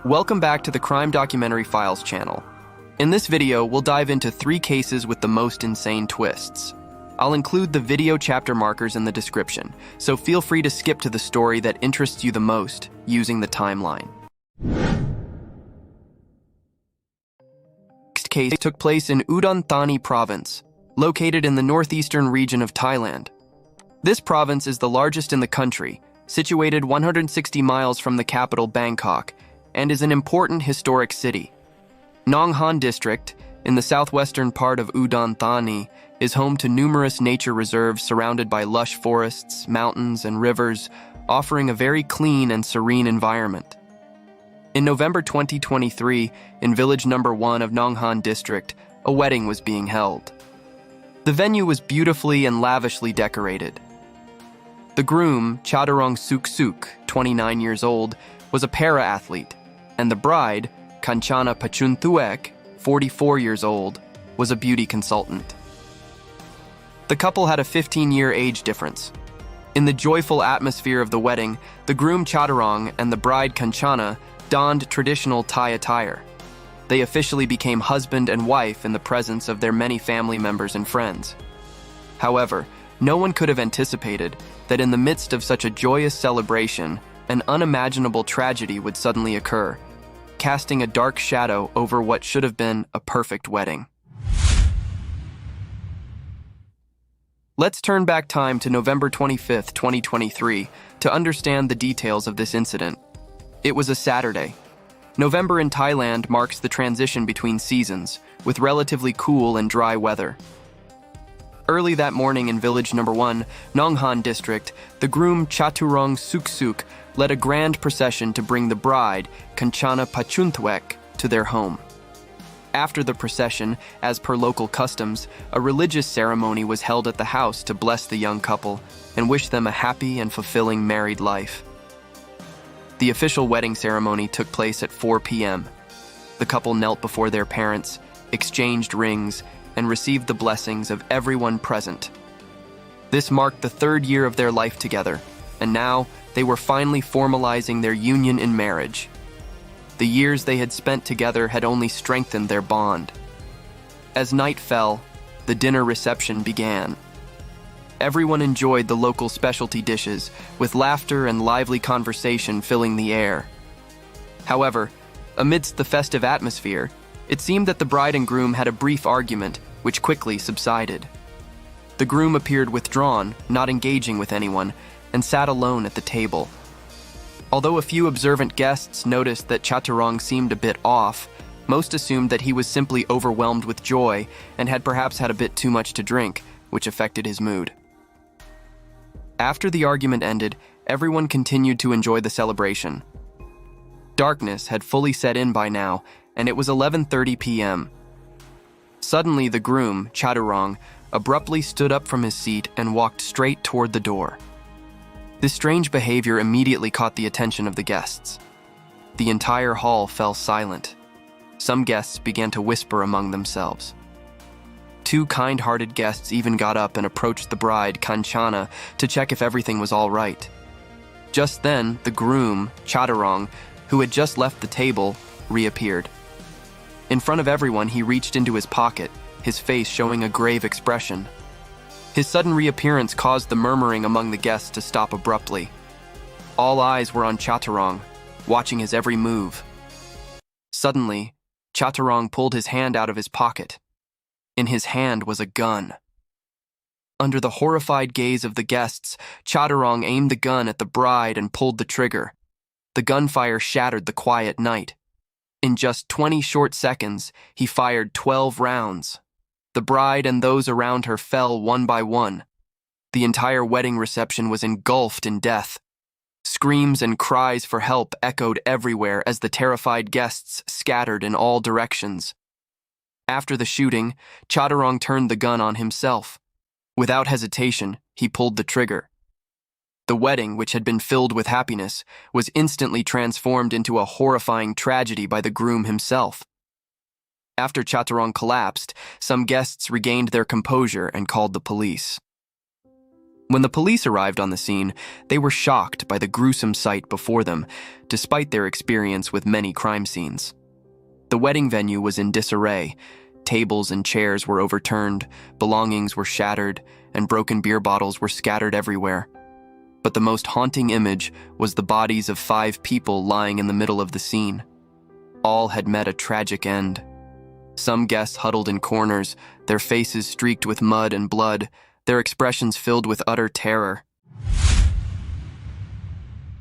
Welcome back to the Crime Documentary Files channel. In this video, we'll dive into 3 cases with the most insane twists. I'll include the video chapter markers in the description, so feel free to skip to the story that interests you the most using the timeline. Next case took place in Udon Thani province, located in the northeastern region of Thailand. This province is the largest in the country, situated 160 miles from the capital Bangkok, and is an important historic city. Nong Han district, in the southwestern part of Udon Thani, is home to numerous nature reserves surrounded by lush forests, mountains, and rivers, offering a very clean and serene environment. In November 2023, in village number 1 of Nong Han district, a wedding was being held. The venue was beautifully and lavishly decorated. The groom, Chaturong Suk Suk, 29 years old, was a para-athlete, and the bride, Kanchana Pachunthuek, 44 years old, was a beauty consultant. The couple had a 15-year age difference. In the joyful atmosphere of the wedding, the groom Chaturong and the bride Kanchana donned traditional Thai attire. They officially became husband and wife in the presence of their many family members and friends. However, no one could have anticipated that in the midst of such a joyous celebration, an unimaginable tragedy would suddenly occur, casting a dark shadow over what should have been a perfect wedding. Let's turn back time to November 25, 2023, to understand the details of this incident. It was a Saturday. November in Thailand marks the transition between seasons, with relatively cool and dry weather. Early that morning in village number 1, Nong Han district, the groom Chaturong Suk Suk led a grand procession to bring the bride, Kanchana Pachunthuek, to their home. After the procession, as per local customs, a religious ceremony was held at the house to bless the young couple and wish them a happy and fulfilling married life. The official wedding ceremony took place at 4 p.m. The couple knelt before their parents, exchanged rings, and received the blessings of everyone present. This marked the 3rd year of their life together, and now they were finally formalizing their union in marriage. The years they had spent together had only strengthened their bond. As night fell, the dinner reception began. Everyone enjoyed the local specialty dishes, with laughter and lively conversation filling the air. However, amidst the festive atmosphere, it seemed that the bride and groom had a brief argument, which quickly subsided. The groom appeared withdrawn, not engaging with anyone, and sat alone at the table. Although a few observant guests noticed that Chaturong seemed a bit off, most assumed that he was simply overwhelmed with joy and had perhaps had a bit too much to drink, which affected his mood. After the argument ended, everyone continued to enjoy the celebration. Darkness had fully set in by now, and it was 11:30 p.m. Suddenly, the groom, Chaturong, abruptly stood up from his seat and walked straight toward the door. This strange behavior immediately caught the attention of the guests. The entire hall fell silent. Some guests began to whisper among themselves. 2 kind-hearted guests even got up and approached the bride, Kanchana, to check if everything was all right. Just then, the groom, Chaturong, who had just left the table, reappeared. In front of everyone, he reached into his pocket, his face showing a grave expression. His sudden reappearance caused the murmuring among the guests to stop abruptly. All eyes were on Chaturong, watching his every move. Suddenly, Chaturong pulled his hand out of his pocket. In his hand was a gun. Under the horrified gaze of the guests, Chaturong aimed the gun at the bride and pulled the trigger. The gunfire shattered the quiet night. In just 20 short seconds, he fired 12 rounds. The bride and those around her fell one by one. The entire wedding reception was engulfed in death. Screams and cries for help echoed everywhere as the terrified guests scattered in all directions. After the shooting, Chaturong turned the gun on himself. Without hesitation, he pulled the trigger. The wedding, which had been filled with happiness, was instantly transformed into a horrifying tragedy by the groom himself. After Chaturong collapsed, some guests regained their composure and called the police. When the police arrived on the scene, they were shocked by the gruesome sight before them, despite their experience with many crime scenes. The wedding venue was in disarray. Tables and chairs were overturned, belongings were shattered, and broken beer bottles were scattered everywhere. But the most haunting image was the bodies of 5 people lying in the middle of the scene. All had met a tragic end. Some guests huddled in corners, their faces streaked with mud and blood, their expressions filled with utter terror.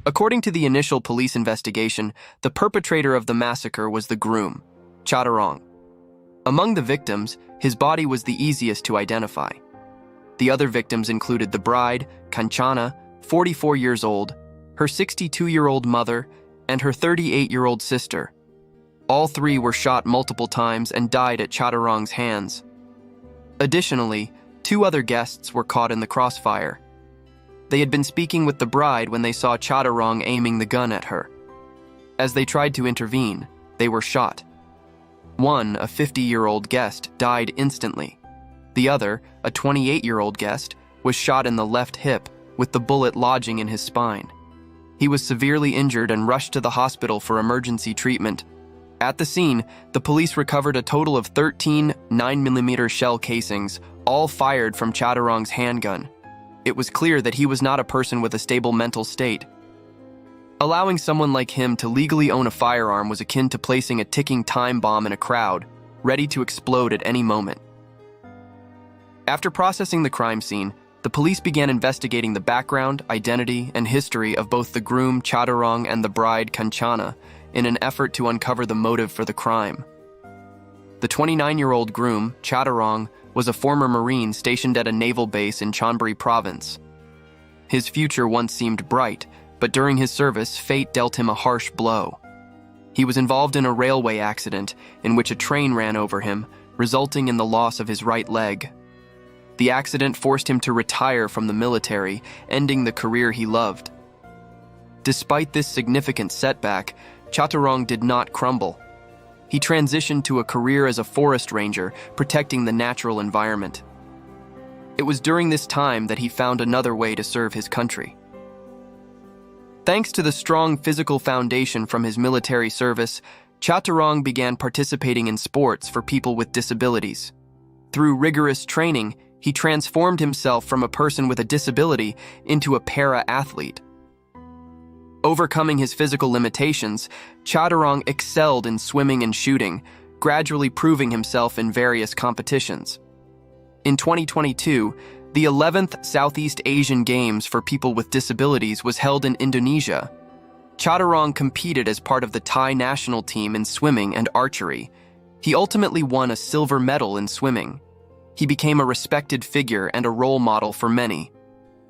According to the initial police investigation, the perpetrator of the massacre was the groom, Chaturong. Among the victims, his body was the easiest to identify. The other victims included the bride, Kanchana, 44 years old, her 62-year-old mother, and her 38-year-old sister. All 3 were shot multiple times and died at Chaturong's hands. Additionally, 2 other guests were caught in the crossfire. They had been speaking with the bride when they saw Chaturong aiming the gun at her. As they tried to intervene, they were shot. One, a 50-year-old guest, died instantly. The other, a 28-year-old guest, was shot in the left hip, with the bullet lodging in his spine. He was severely injured and rushed to the hospital for emergency treatment. At the scene, the police recovered a total of 13 9mm shell casings, all fired from Chaturong's handgun. It was clear that he was not a person with a stable mental state. Allowing someone like him to legally own a firearm was akin to placing a ticking time bomb in a crowd, ready to explode at any moment. After processing the crime scene, the police began investigating the background, identity, and history of both the groom Chaturong and the bride Kanchana in an effort to uncover the motive for the crime. The 29-year-old groom, Chaturong, was a former Marine stationed at a naval base in Chonburi province. His future once seemed bright, but during his service, fate dealt him a harsh blow. He was involved in a railway accident in which a train ran over him, resulting in the loss of his right leg. The accident forced him to retire from the military, ending the career he loved. Despite this significant setback, Chaturong did not crumble. He transitioned to a career as a forest ranger, protecting the natural environment. It was during this time that he found another way to serve his country. Thanks to the strong physical foundation from his military service, Chaturong began participating in sports for people with disabilities. Through rigorous training, he transformed himself from a person with a disability into a para-athlete. Overcoming his physical limitations, Chaturong excelled in swimming and shooting, gradually proving himself in various competitions. In 2022, the 11th Southeast Asian Games for people with disabilities was held in Indonesia. Chaturong competed as part of the Thai national team in swimming and archery. He ultimately won a silver medal in swimming. He became a respected figure and a role model for many.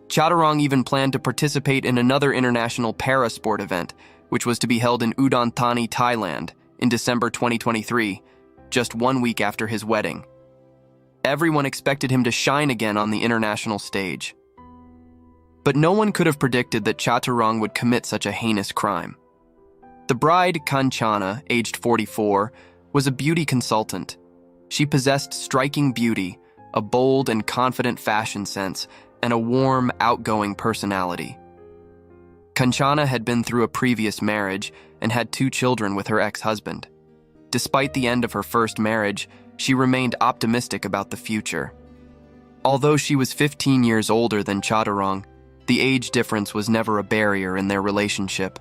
Chaturong even planned to participate in another international parasport event, which was to be held in Udon Thani, Thailand, in December 2023, just 1 week after his wedding. Everyone expected him to shine again on the international stage. But no one could have predicted that Chaturong would commit such a heinous crime. The bride, Kanchana, aged 44, was a beauty consultant. She possessed striking beauty, a bold and confident fashion sense, and a warm, outgoing personality. Kanchana had been through a previous marriage and had 2 children with her ex-husband. Despite the end of her first marriage, she remained optimistic about the future. Although she was 15 years older than Chaturong, the age difference was never a barrier in their relationship.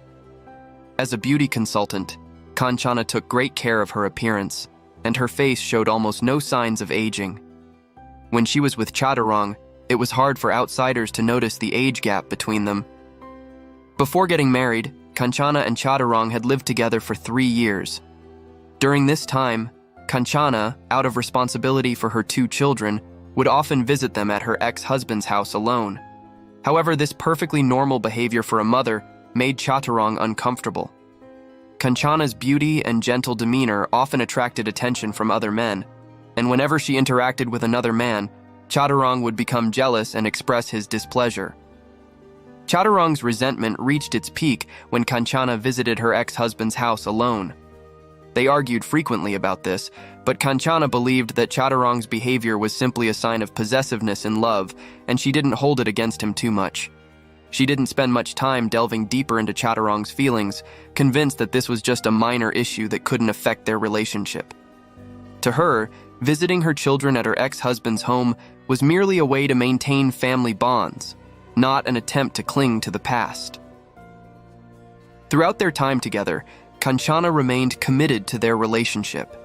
As a beauty consultant, Kanchana took great care of her appearance, and her face showed almost no signs of aging. When she was with Chaturong, it was hard for outsiders to notice the age gap between them. Before getting married, Kanchana and Chaturong had lived together for 3 years. During this time, Kanchana, out of responsibility for her 2 children, would often visit them at her ex-husband's house alone. However, this perfectly normal behavior for a mother made Chaturong uncomfortable. Kanchana's beauty and gentle demeanor often attracted attention from other men, and whenever she interacted with another man, Chaturong would become jealous and express his displeasure. Chaturong's resentment reached its peak when Kanchana visited her ex-husband's house alone. They argued frequently about this, but Kanchana believed that Chaturang's behavior was simply a sign of possessiveness in love, and she didn't hold it against him too much. She didn't spend much time delving deeper into Chaturang's feelings, convinced that this was just a minor issue that couldn't affect their relationship. To her, visiting her children at her ex-husband's home was merely a way to maintain family bonds, not an attempt to cling to the past. Throughout their time together, Kanchana remained committed to their relationship.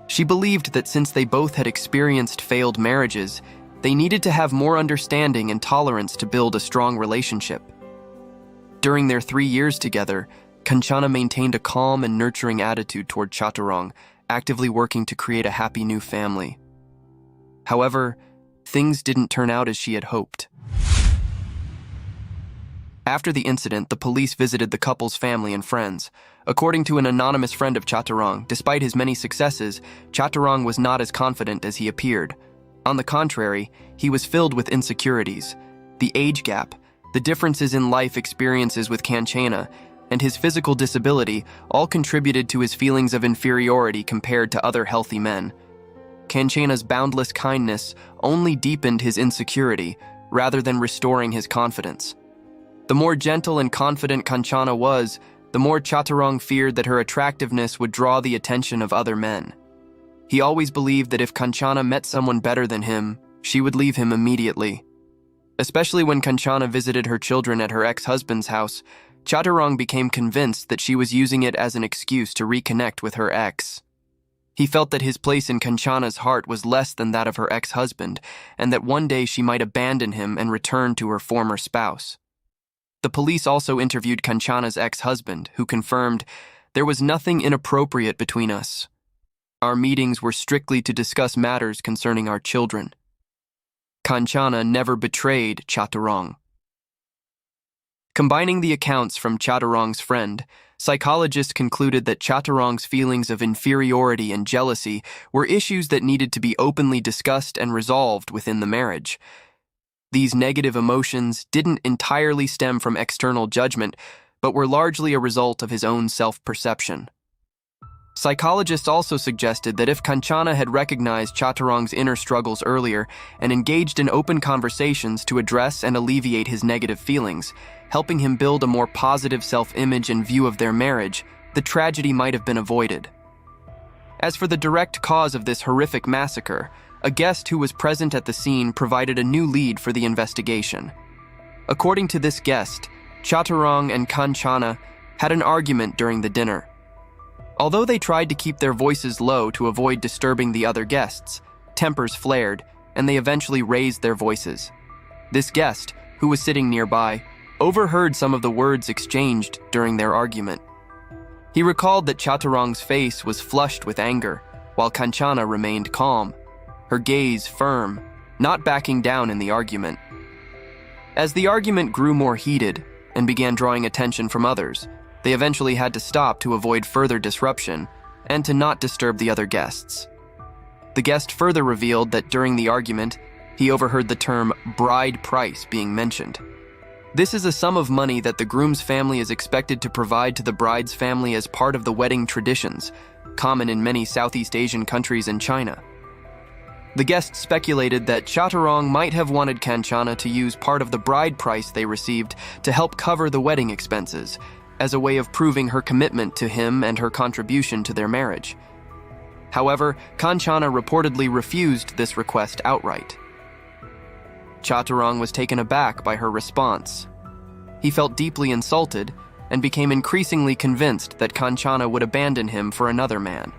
She believed that since they both had experienced failed marriages, they needed to have more understanding and tolerance to build a strong relationship. During their 3 years together, Kanchana maintained a calm and nurturing attitude toward Chaturang, actively working to create a happy new family. However, things didn't turn out as she had hoped. After the incident, the police visited the couple's family and friends. According to an anonymous friend of Chaturang, despite his many successes, Chaturang was not as confident as he appeared. On the contrary, he was filled with insecurities. The age gap, the differences in life experiences with Kanchana, and his physical disability all contributed to his feelings of inferiority compared to other healthy men. Kanchana's boundless kindness only deepened his insecurity, rather than restoring his confidence. The more gentle and confident Kanchana was, the more Chaturang feared that her attractiveness would draw the attention of other men. He always believed that if Kanchana met someone better than him, she would leave him immediately. Especially when Kanchana visited her children at her ex-husband's house, Chaturang became convinced that she was using it as an excuse to reconnect with her ex. He felt that his place in Kanchana's heart was less than that of her ex-husband, and that one day she might abandon him and return to her former spouse. The police also interviewed Kanchana's ex-husband, who confirmed, "There was nothing inappropriate between us. Our meetings were strictly to discuss matters concerning our children." Kanchana never betrayed Chaturang. Combining the accounts from Chaturang's friend, psychologists concluded that Chaturang's feelings of inferiority and jealousy were issues that needed to be openly discussed and resolved within the marriage. These negative emotions didn't entirely stem from external judgment, but were largely a result of his own self-perception. Psychologists also suggested that if Kanchana had recognized Chaturang's inner struggles earlier and engaged in open conversations to address and alleviate his negative feelings, helping him build a more positive self-image and view of their marriage, the tragedy might have been avoided. As for the direct cause of this horrific massacre, a guest who was present at the scene provided a new lead for the investigation. According to this guest, Chaturang and Kanchana had an argument during the dinner. Although they tried to keep their voices low to avoid disturbing the other guests, tempers flared, and they eventually raised their voices. This guest, who was sitting nearby, overheard some of the words exchanged during their argument. He recalled that Chaturang's face was flushed with anger, while Kanchana remained calm, her gaze firm, not backing down in the argument. As the argument grew more heated and began drawing attention from others, they eventually had to stop to avoid further disruption and to not disturb the other guests. The guest further revealed that during the argument, he overheard the term bride price being mentioned. This is a sum of money that the groom's family is expected to provide to the bride's family as part of the wedding traditions, common in many Southeast Asian countries and China. The guest speculated that Chaturang might have wanted Kanchana to use part of the bride price they received to help cover the wedding expenses, as a way of proving her commitment to him and her contribution to their marriage. However, Kanchana reportedly refused this request outright. Chaturang was taken aback by her response. He felt deeply insulted and became increasingly convinced that Kanchana would abandon him for another man.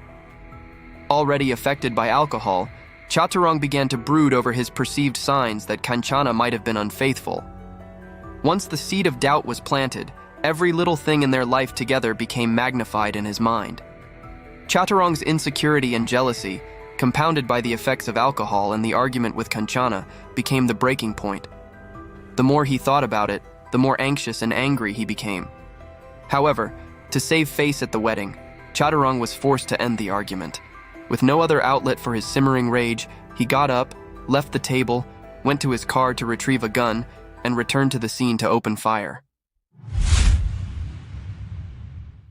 Already affected by alcohol, Chaturang began to brood over his perceived signs that Kanchana might have been unfaithful. Once the seed of doubt was planted, every little thing in their life together became magnified in his mind. Chaturang's insecurity and jealousy, compounded by the effects of alcohol and the argument with Kanchana, became the breaking point. The more he thought about it, the more anxious and angry he became. However, to save face at the wedding, Chaturang was forced to end the argument. With no other outlet for his simmering rage, he got up, left the table, went to his car to retrieve a gun, and returned to the scene to open fire.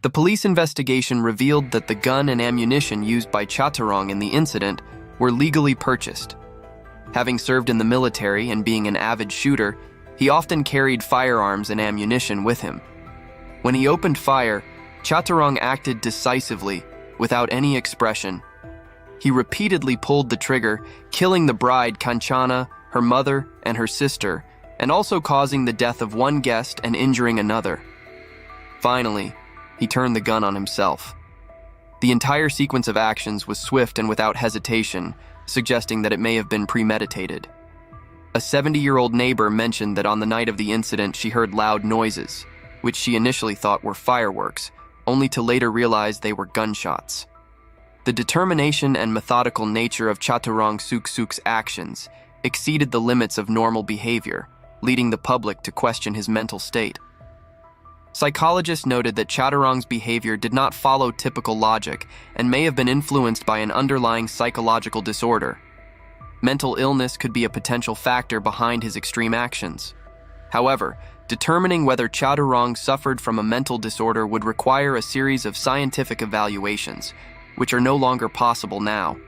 The police investigation revealed that the gun and ammunition used by Chaturong in the incident were legally purchased. Having served in the military and being an avid shooter, he often carried firearms and ammunition with him. When he opened fire, Chaturong acted decisively, without any expression. He repeatedly pulled the trigger, killing the bride Kanchana, her mother, and her sister, and also causing the death of one guest and injuring another. Finally, he turned the gun on himself. The entire sequence of actions was swift and without hesitation, suggesting that it may have been premeditated. A 70-year-old neighbor mentioned that on the night of the incident she heard loud noises, which she initially thought were fireworks, only to later realize they were gunshots. The determination and methodical nature of Chaturong Suksuk's actions exceeded the limits of normal behavior, leading the public to question his mental state. Psychologists noted that Chaturong's behavior did not follow typical logic and may have been influenced by an underlying psychological disorder. Mental illness could be a potential factor behind his extreme actions. However, determining whether Chaturong suffered from a mental disorder would require a series of scientific evaluations, which are no longer possible now.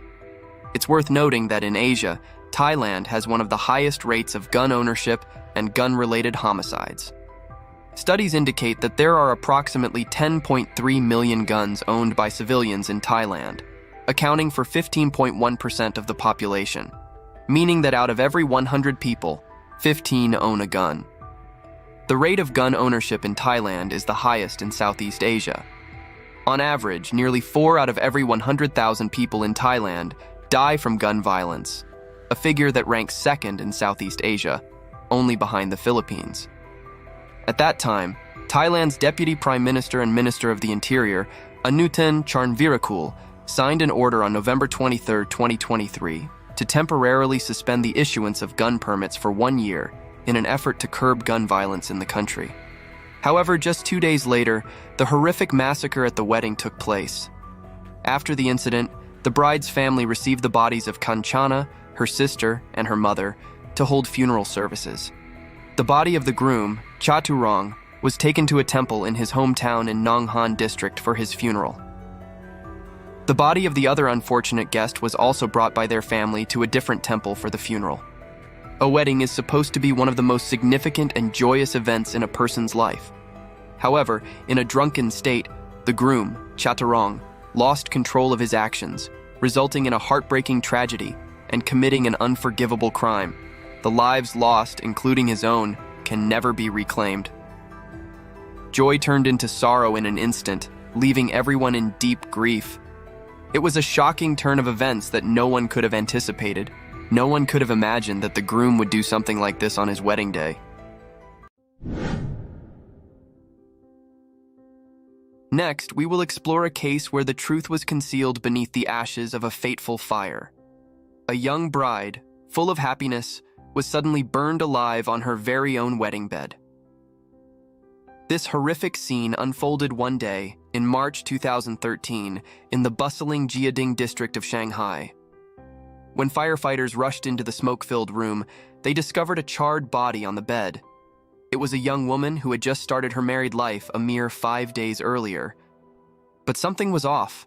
It's worth noting that in Asia, Thailand has one of the highest rates of gun ownership and gun-related homicides. Studies indicate that there are approximately 10.3 million guns owned by civilians in Thailand, accounting for 15.1% of the population, meaning that out of every 100 people, 15 own a gun. The rate of gun ownership in Thailand is the highest in Southeast Asia. On average, nearly 4 out of every 100,000 people in Thailand die from gun violence, a figure that ranks second in Southeast Asia, only behind the Philippines. At that time, Thailand's Deputy Prime Minister and Minister of the Interior, Anutin Charnvirakul, signed an order on November 23, 2023, to temporarily suspend the issuance of gun permits for 1 year in an effort to curb gun violence in the country. However, just 2 days later, the horrific massacre at the wedding took place. After the incident, the bride's family received the bodies of Kanchana, her sister, and her mother to hold funeral services. The body of the groom, Chaturong, was taken to a temple in his hometown in Nonghan district for his funeral. The body of the other unfortunate guest was also brought by their family to a different temple for the funeral. A wedding is supposed to be one of the most significant and joyous events in a person's life. However, in a drunken state, the groom, Chaturong, lost control of his actions, resulting in a heartbreaking tragedy and committing an unforgivable crime. The lives lost, including his own, can never be reclaimed. Joy turned into sorrow in an instant, leaving everyone in deep grief. It was a shocking turn of events that no one could have anticipated. No one could have imagined that the groom would do something like this on his wedding day. Next, we will explore a case where the truth was concealed beneath the ashes of a fateful fire. A young bride, full of happiness, was suddenly burned alive on her very own wedding bed. This horrific scene unfolded one day in March 2013 in the bustling Jiading district of Shanghai. When firefighters rushed into the smoke-filled room, they discovered a charred body on the bed. It was a young woman who had just started her married life a mere 5 days earlier. But something was off.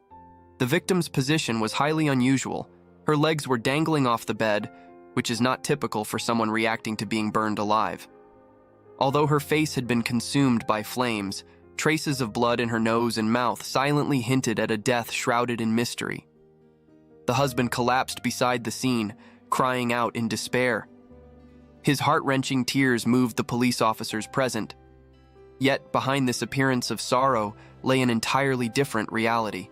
The victim's position was highly unusual. Her legs were dangling off the bed, which is not typical for someone reacting to being burned alive. Although her face had been consumed by flames, traces of blood in her nose and mouth silently hinted at a death shrouded in mystery. The husband collapsed beside the scene, crying out in despair. His heart-wrenching tears moved the police officers present. Yet, behind this appearance of sorrow lay an entirely different reality.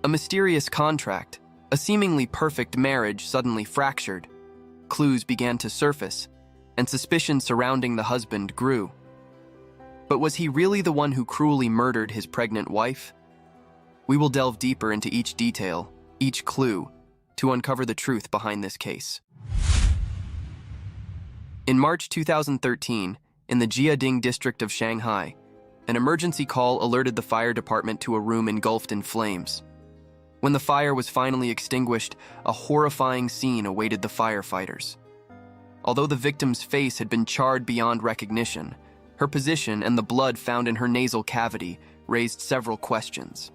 A mysterious contract, a seemingly perfect marriage suddenly fractured. Clues began to surface, and suspicion surrounding the husband grew. But was he really the one who cruelly murdered his pregnant wife? We will delve deeper into each detail, each clue, to uncover the truth behind this case. In March 2013, in the Jiading district of Shanghai, an emergency call alerted the fire department to a room engulfed in flames. When the fire was finally extinguished, a horrifying scene awaited the firefighters. Although the victim's face had been charred beyond recognition, her position and the blood found in her nasal cavity raised several questions.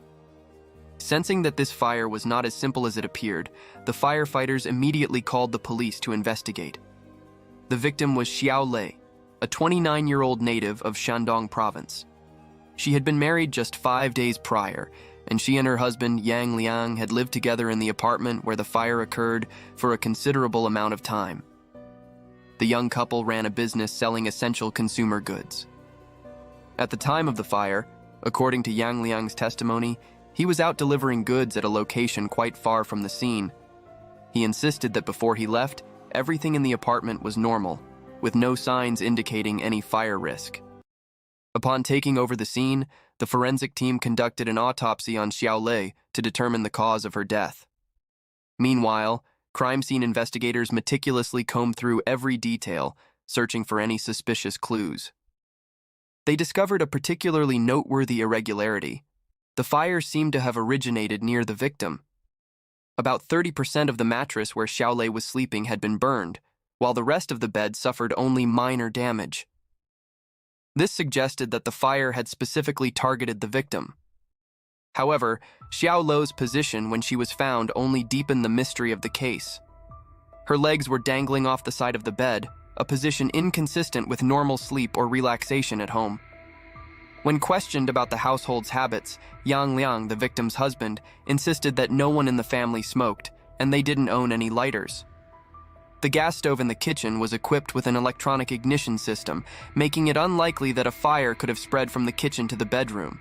Sensing that this fire was not as simple as it appeared, the firefighters immediately called the police to investigate. The victim was Xiao Lei, a 29-year-old native of Shandong province. She had been married just 5 days prior, and she and her husband, Yang Liang, had lived together in the apartment where the fire occurred for a considerable amount of time. The young couple ran a business selling essential consumer goods. At the time of the fire, according to Yang Liang's testimony, he was out delivering goods at a location quite far from the scene. He insisted that before he left, everything in the apartment was normal, with no signs indicating any fire risk. Upon taking over the scene, the forensic team conducted an autopsy on Xiao Lei to determine the cause of her death. Meanwhile, crime scene investigators meticulously combed through every detail, searching for any suspicious clues. They discovered a particularly noteworthy irregularity. The fire seemed to have originated near the victim. About 30% of the mattress where Xiao Lei was sleeping had been burned, while the rest of the bed suffered only minor damage. This suggested that the fire had specifically targeted the victim. However, Xiao Lei's position when she was found only deepened the mystery of the case. Her legs were dangling off the side of the bed, a position inconsistent with normal sleep or relaxation at home. When questioned about the household's habits, Yang Liang, the victim's husband, insisted that no one in the family smoked, and they didn't own any lighters. The gas stove in the kitchen was equipped with an electronic ignition system, making it unlikely that a fire could have spread from the kitchen to the bedroom.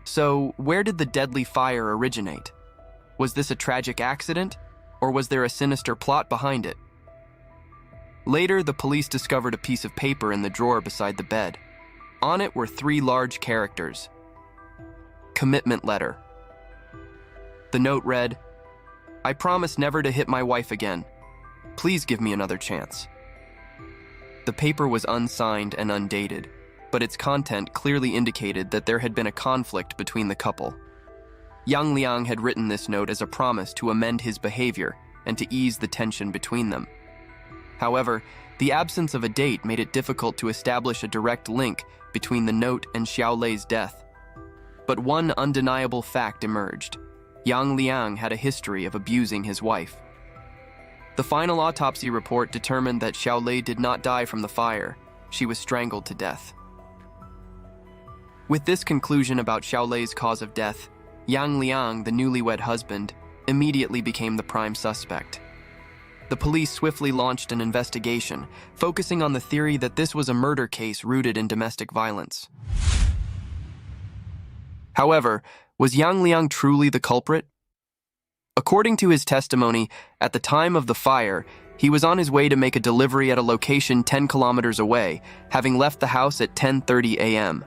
So, where did the deadly fire originate? Was this a tragic accident, or was there a sinister plot behind it? Later, the police discovered a piece of paper in the drawer beside the bed. On it were 3 large characters. Commitment letter. The note read, "I promise never to hit my wife again. Please give me another chance." The paper was unsigned and undated, but its content clearly indicated that there had been a conflict between the couple. Yang Liang had written this note as a promise to amend his behavior and to ease the tension between them. However, the absence of a date made it difficult to establish a direct link between the note and Xiao Lei's death. But one undeniable fact emerged. Yang Liang had a history of abusing his wife. The final autopsy report determined that Xiao Lei did not die from the fire. She was strangled to death. With this conclusion about Xiao Lei's cause of death, Yang Liang, the newlywed husband, immediately became the prime suspect. The police swiftly launched an investigation, focusing on the theory that this was a murder case rooted in domestic violence. However, was Yang Liang truly the culprit? According to his testimony, at the time of the fire, he was on his way to make a delivery at a location 10 kilometers away, having left the house at 10:30 a.m.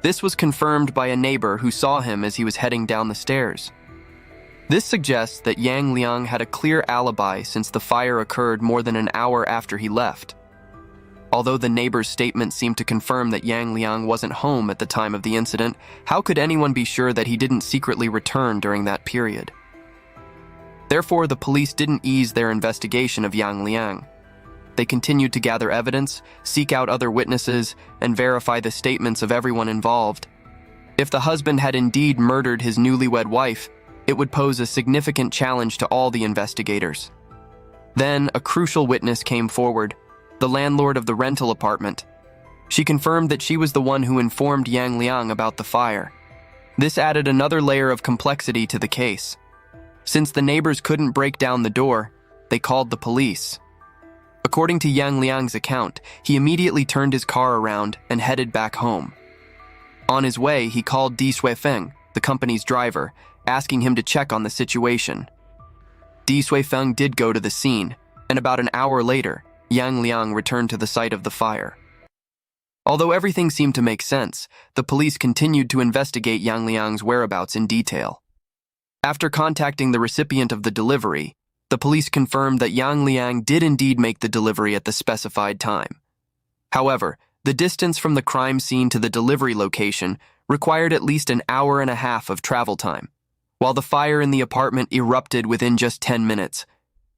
This was confirmed by a neighbor who saw him as he was heading down the stairs. This suggests that Yang Liang had a clear alibi since the fire occurred more than an hour after he left. Although the neighbor's statement seemed to confirm that Yang Liang wasn't home at the time of the incident, how could anyone be sure that he didn't secretly return during that period? Therefore, the police didn't ease their investigation of Yang Liang. They continued to gather evidence, seek out other witnesses, and verify the statements of everyone involved. If the husband had indeed murdered his newlywed wife, it would pose a significant challenge to all the investigators. Then, a crucial witness came forward, the landlord of the rental apartment. She confirmed that she was the one who informed Yang Liang about the fire. This added another layer of complexity to the case. Since the neighbors couldn't break down the door, they called the police. According to Yang Liang's account, he immediately turned his car around and headed back home. On his way, he called Di Suifeng, the company's driver, asking him to check on the situation. Di Suifeng did go to the scene, and about an hour later, Yang Liang returned to the site of the fire. Although everything seemed to make sense, the police continued to investigate Yang Liang's whereabouts in detail. After contacting the recipient of the delivery, the police confirmed that Yang Liang did indeed make the delivery at the specified time. However, the distance from the crime scene to the delivery location required at least an hour and a half of travel time, while the fire in the apartment erupted within just 10 minutes.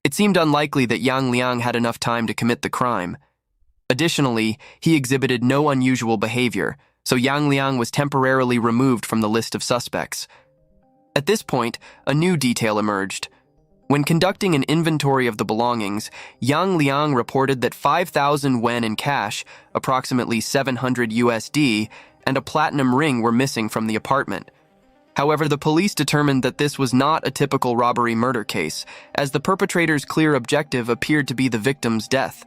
It seemed unlikely that Yang Liang had enough time to commit the crime. Additionally, he exhibited no unusual behavior, so Yang Liang was temporarily removed from the list of suspects. At this point, a new detail emerged. When conducting an inventory of the belongings, Yang Liang reported that 5,000 yuan in cash, approximately 700 USD, and a platinum ring were missing from the apartment. However, the police determined that this was not a typical robbery-murder case, as the perpetrator's clear objective appeared to be the victim's death.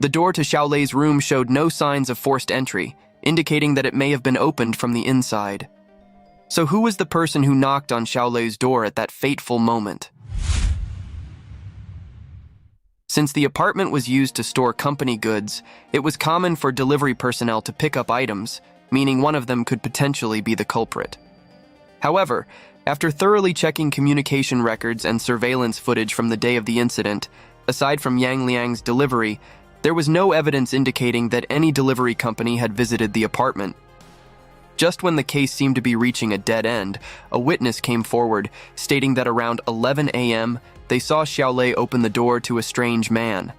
The door to Xiaolei's room showed no signs of forced entry, indicating that it may have been opened from the inside. So who was the person who knocked on Xiaolei's door at that fateful moment? Since the apartment was used to store company goods, it was common for delivery personnel to pick up items, meaning one of them could potentially be the culprit. However, after thoroughly checking communication records and surveillance footage from the day of the incident, aside from Yang Liang's delivery, there was no evidence indicating that any delivery company had visited the apartment. Just when the case seemed to be reaching a dead end, a witness came forward, stating that around 11 a.m., they saw Xiaolei open the door to a strange man.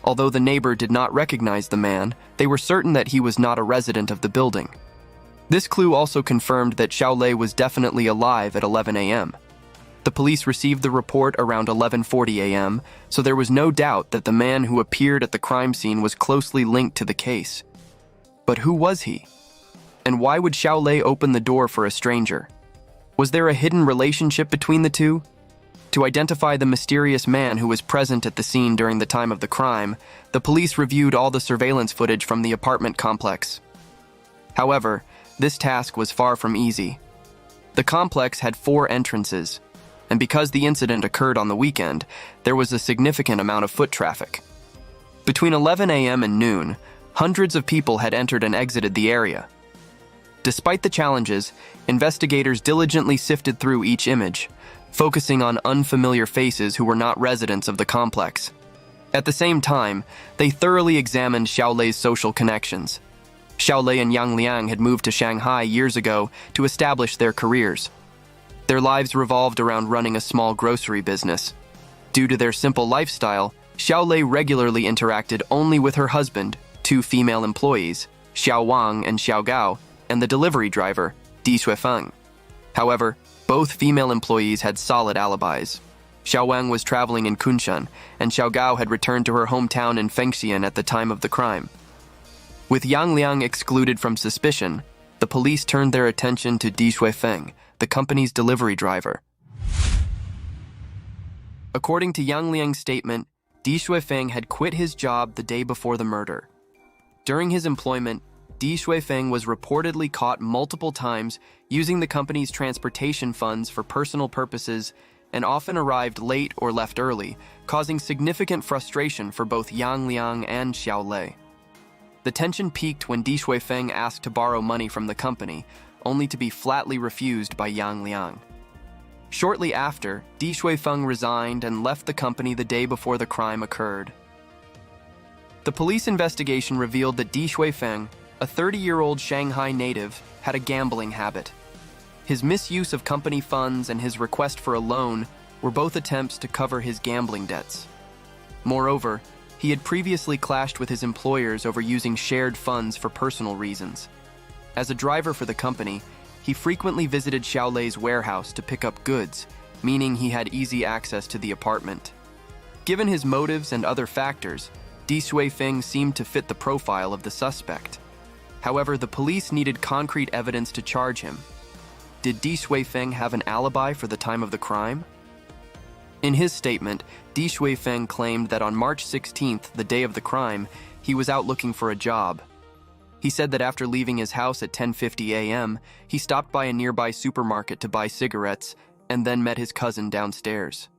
Although the neighbor did not recognize the man, they were certain that he was not a resident of the building. This clue also confirmed that Xiaolei was definitely alive at 11 a.m. The police received the report around 11:40 a.m., so there was no doubt that the man who appeared at the crime scene was closely linked to the case. But who was he? And why would Xiaolei open the door for a stranger? Was there a hidden relationship between the two? To identify the mysterious man who was present at the scene during the time of the crime, the police reviewed all the surveillance footage from the apartment complex. However, this task was far from easy. The complex had 4 entrances, and because the incident occurred on the weekend, there was a significant amount of foot traffic. Between 11 a.m. and noon, hundreds of people had entered and exited the area. Despite the challenges, investigators diligently sifted through each image, focusing on unfamiliar faces who were not residents of the complex. At the same time, they thoroughly examined Xiaolei's social connections. Xiaolei and Yang Liang had moved to Shanghai years ago to establish their careers. Their lives revolved around running a small grocery business. Due to their simple lifestyle, Xiaolei regularly interacted only with her husband, 2 female employees, Xiao Wang and Xiao Gao, and the delivery driver, Di Shuifeng. However, both female employees had solid alibis. Xiao Wang was traveling in Kunshan, and Xiao Gao had returned to her hometown in Fengxian at the time of the crime. With Yang Liang excluded from suspicion, the police turned their attention to Di Shuifeng, the company's delivery driver. According to Yang Liang's statement, Di Shuifeng had quit his job the day before the murder. During his employment, Di Shuifeng was reportedly caught multiple times using the company's transportation funds for personal purposes and often arrived late or left early, causing significant frustration for both Yang Liang and Xiaolei. The tension peaked when Di Shuifeng asked to borrow money from the company, only to be flatly refused by Yang Liang. Shortly after, Di Shuifeng resigned and left the company the day before the crime occurred. The police investigation revealed that Di Shuifeng, a 30-year-old Shanghai native, had a gambling habit. His misuse of company funds and his request for a loan were both attempts to cover his gambling debts. Moreover, he had previously clashed with his employers over using shared funds for personal reasons. As a driver for the company, he frequently visited Xiaolei's warehouse to pick up goods, meaning he had easy access to the apartment. Given his motives and other factors, Di Shuifeng seemed to fit the profile of the suspect. However, the police needed concrete evidence to charge him. Did Di Shuifeng have an alibi for the time of the crime? In his statement, Di Shuifeng claimed that on March 16th, the day of the crime, he was out looking for a job. He said that after leaving his house at 10:50 a.m., he stopped by a nearby supermarket to buy cigarettes and then met his cousin downstairs.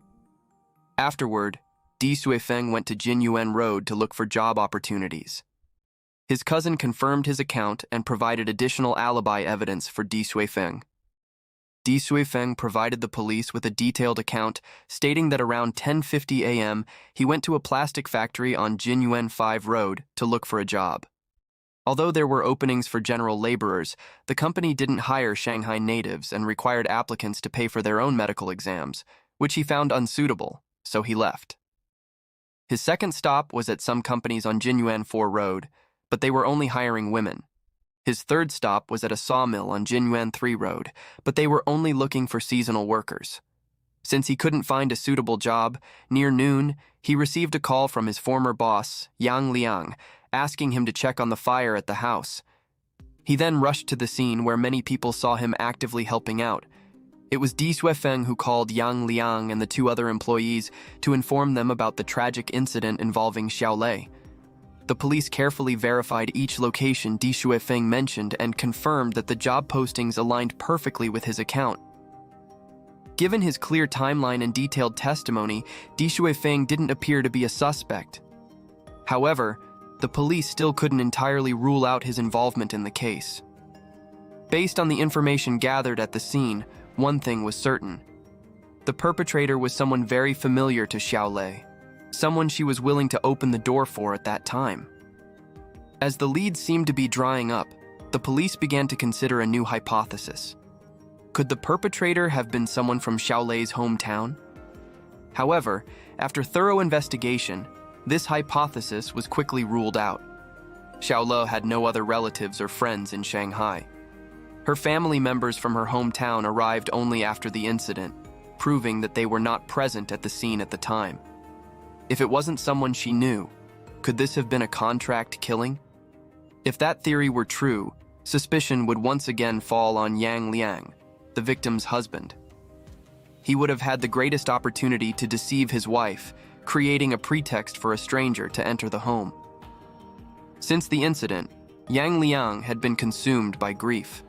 Afterward, Di Shuifeng went to Jinyuan Road to look for job opportunities. His cousin confirmed his account and provided additional alibi evidence for Di Shuifeng. Di Shuifeng provided the police with a detailed account stating that around 10:50 a.m. he went to a plastic factory on Jinyuan 5 Road to look for a job. Although there were openings for general laborers, the company didn't hire Shanghai natives and required applicants to pay for their own medical exams, which he found unsuitable, so he left. His second stop was at some companies on Jinyuan 4 Road, but they were only hiring women. His third stop was at a sawmill on Jinyuan 3 Road, but they were only looking for seasonal workers. Since he couldn't find a suitable job, near noon, he received a call from his former boss, Yang Liang, asking him to check on the fire at the house. He then rushed to the scene where many people saw him actively helping out. It was Di Shuifeng who called Yang Liang and the two other employees to inform them about the tragic incident involving Xiaolei. The police carefully verified each location Di Shuifeng mentioned and confirmed that the job postings aligned perfectly with his account. Given his clear timeline and detailed testimony, Di Shuifeng didn't appear to be a suspect. However, the police still couldn't entirely rule out his involvement in the case. Based on the information gathered at the scene, one thing was certain. The perpetrator was someone very familiar to Xiaolei, someone she was willing to open the door for at that time. As the leads seemed to be drying up, the police began to consider a new hypothesis. Could the perpetrator have been someone from Xiaolei's hometown? However, after thorough investigation, this hypothesis was quickly ruled out. Xiaolei had no other relatives or friends in Shanghai. Her family members from her hometown arrived only after the incident, proving that they were not present at the scene at the time. If it wasn't someone she knew, could this have been a contract killing? If that theory were true, suspicion would once again fall on Yang Liang, the victim's husband. He would have had the greatest opportunity to deceive his wife, creating a pretext for a stranger to enter the home. Since the incident, Yang Liang had been consumed by grief.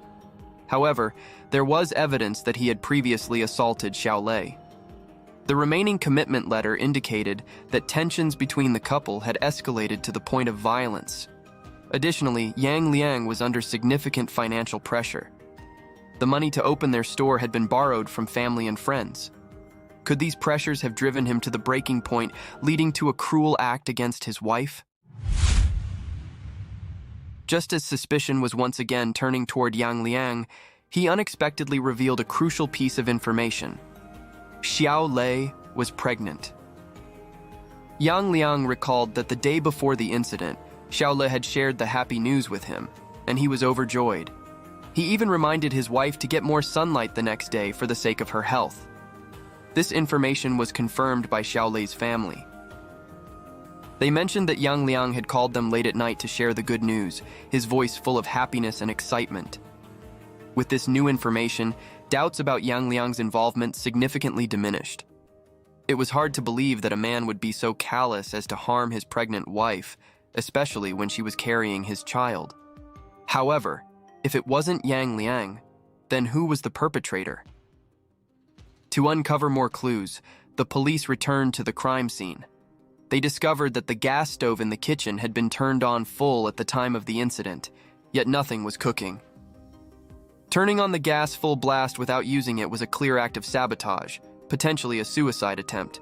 However, there was evidence that he had previously assaulted Xiaolei. The remaining commitment letter indicated that tensions between the couple had escalated to the point of violence. Additionally, Yang Liang was under significant financial pressure. The money to open their store had been borrowed from family and friends. Could these pressures have driven him to the breaking point, leading to a cruel act against his wife? Just as suspicion was once again turning toward Yang Liang, he unexpectedly revealed a crucial piece of information. Xiaolei was pregnant. Yang Liang recalled that the day before the incident, Xiaolei had shared the happy news with him, and he was overjoyed. He even reminded his wife to get more sunlight the next day for the sake of her health. This information was confirmed by Xiaolei's family. They mentioned that Yang Liang had called them late at night to share the good news, his voice full of happiness and excitement. With this new information, doubts about Yang Liang's involvement significantly diminished. It was hard to believe that a man would be so callous as to harm his pregnant wife, especially when she was carrying his child. However, if it wasn't Yang Liang, then who was the perpetrator? To uncover more clues, the police returned to the crime scene. They discovered that the gas stove in the kitchen had been turned on full at the time of the incident, yet nothing was cooking. Turning on the gas full blast without using it was a clear act of sabotage, potentially a suicide attempt.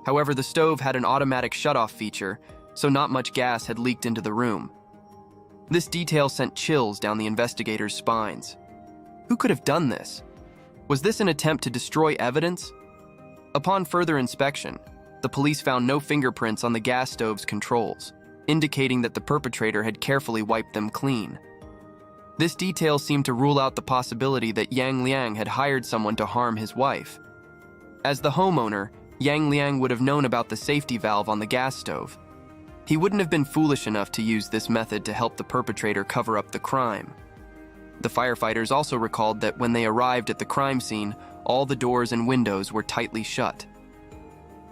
However, the stove had an automatic shutoff feature, so not much gas had leaked into the room. This detail sent chills down the investigators' spines. Who could have done this? Was this an attempt to destroy evidence? Upon further inspection, the police found no fingerprints on the gas stove's controls, indicating that the perpetrator had carefully wiped them clean. This detail seemed to rule out the possibility that Yang Liang had hired someone to harm his wife. As the homeowner, Yang Liang would have known about the safety valve on the gas stove. He wouldn't have been foolish enough to use this method to help the perpetrator cover up the crime. The firefighters also recalled that when they arrived at the crime scene, all the doors and windows were tightly shut.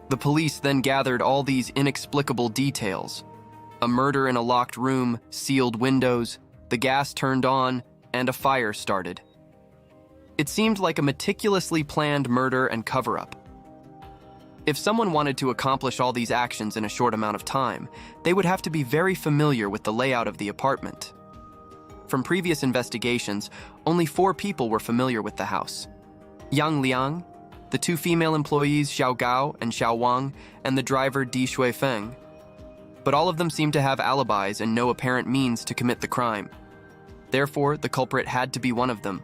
The police then gathered all these inexplicable details: a murder in a locked room, sealed windows, the gas turned on, and a fire started. It seemed like a meticulously planned murder and cover-up. If someone wanted to accomplish all these actions in a short amount of time, they would have to be very familiar with the layout of the apartment. From previous investigations, only 4 people were familiar with the house: Yang Liang, the 2 female employees Xiao Gao and Xiao Wang, and the driver Di Shuifeng. But all of them seemed to have alibis and no apparent means to commit the crime. Therefore, the culprit had to be one of them.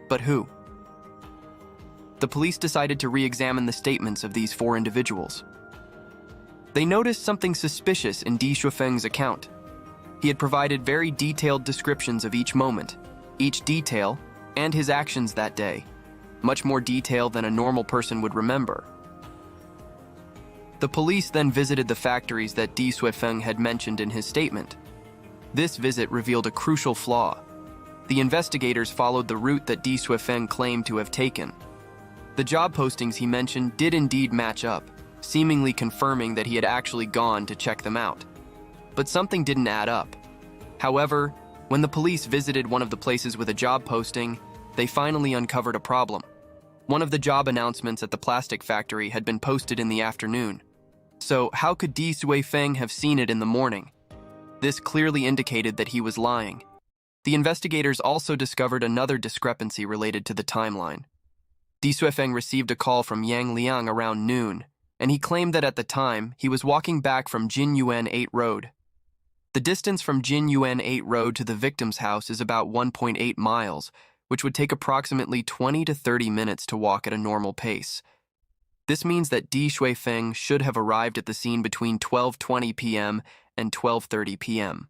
But who? The police decided to re-examine the statements of these 4 individuals. They noticed something suspicious in Di Shuifeng's account. He had provided very detailed descriptions of each moment, each detail, and his actions that day, much more detail than a normal person would remember. The police then visited the factories that Di Suifeng had mentioned in his statement. This visit revealed a crucial flaw. The investigators followed the route that Di Suifeng claimed to have taken. The job postings he mentioned did indeed match up, seemingly confirming that he had actually gone to check them out. But something didn't add up. However, when the police visited one of the places with a job posting, they finally uncovered a problem. One of the job announcements at the plastic factory had been posted in the afternoon. So how could Di Suifeng have seen it in the morning? This clearly indicated that he was lying. The investigators also discovered another discrepancy related to the timeline. Di Suifeng received a call from Yang Liang around noon, and he claimed that at the time, he was walking back from Jinyuan 8 Road. The distance from Jinyuan 8 Road to the victim's house is about 1.8 miles, which would take approximately 20 to 30 minutes to walk at a normal pace. This means that Di Suifeng should have arrived at the scene between 12:20 p.m. and 12:30 p.m.